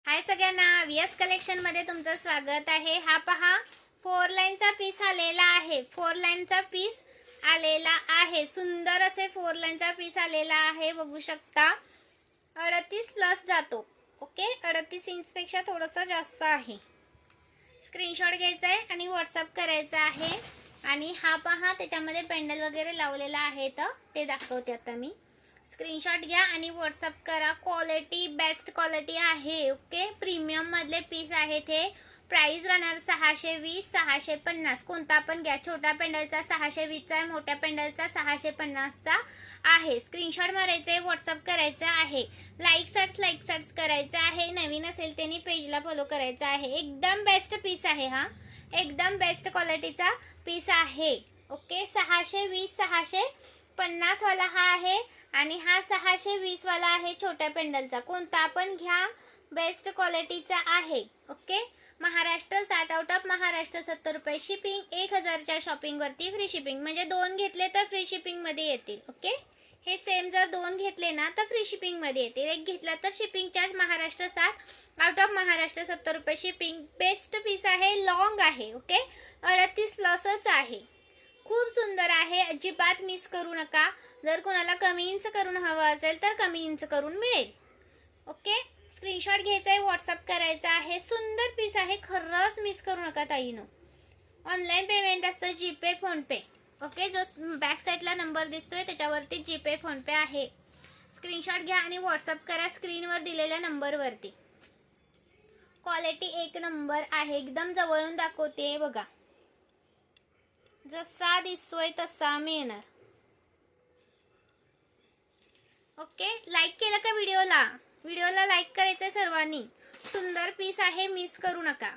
हाय सगळ्यांना, VS collection मध्ये तुमचं स्वागत आहे। हा पहा, 4 लाईनचा पीस आलेला आहे। 4 लाईनचा पीस आलेला आहे। सुंदर असे 4 लाईनचा पीस आलेला आहे, बघू शकता। 38 प्लस जातो। ओके, 38 इंच पेक्षा थोडंसं जास्त आहे। स्क्रीनशॉट घ्यायचा आहे आणि व्हॉट्सअप करायचा आहे। आणि हा पहा, त्याच्यामध्ये पेंडल वगैरे लावलेला आहे, तर ते दाखवते आता मी। स्क्रीनशॉट घ्या आणि व्हॉट्सअप करा। क्वालिटी बेस्ट क्वालिटी आहे। ओके, प्रीमियम मधले पीस आहेत हे। प्राइस राहणार 620 650, कोणता पण घ्या। छोटा पेंडलचा 620 चा आहे, मोठ्या पेंडलचा 650 चा आहे। स्क्रीनशॉट मारायचे, व्हॉट्सअप करायचं आहे। लाईक सर्च करायचं आहे। नवीन असेल त्यांनी पेजला फॉलो करायचं आहे। एकदम बेस्ट पीस आहे हा, एकदम बेस्ट क्वालिटीचा पीस आहे। ओके, 620 650 वाला हा आहे आणि हा 620 वाला आहे छोट्या पेंडलचा। कोणता पण घ्या, बेस्ट क्वालिटीचा आहे। Okay, Maharashtra 60 out of Maharashtra 70 रुपये शिपिंग। 1000 च्या शॉपिंग वरती फ्री शिपिंग, म्हणजे 2 घेतले तर फ्री शिपिंग मध्ये येतील। ओके, हे सेम जर 2 घेतले ना तर फ्री शिपिंग मध्ये येतील। एक घेतला तर shipping charge Maharashtra 60 out of Maharashtra 70 रुपये शिपिंग। बेस्ट पीस आहे, लॉंग आहे। ओके, 38 प्लसच आहे। खूप सुंदर आहे, अजिबात मिस करू नका। जर कोणाला कमी इंच करून हवं असेल तर कमी इंच करून मिळेल। ओके, स्क्रीनशॉट घ्यायचा आहे, व्हॉट्सअप करायचा आहे। सुंदर पीस आहे, खरंच मिस करू नका ताईनो। ऑनलाईन पेमेंट असतं, जीपे फोनपे। ओके, जो बॅक साईडला नंबर दिसतोय त्याच्यावरती जीपे फोनपे आहे। स्क्रीनशॉट घ्या आणि व्हॉट्सअप करा स्क्रीनवर दिलेल्या नंबरवरती। क्वालिटी एक नंबर आहे, एकदम जवळून दाखवते बघा, जसा दिसतोय तसा मिळणार। ओके, लाईक केलं का व्हिडिओला? व्हिडिओला लाईक करायचं सर्वांनी। सुंदर पीस आहे, मिस करू नका।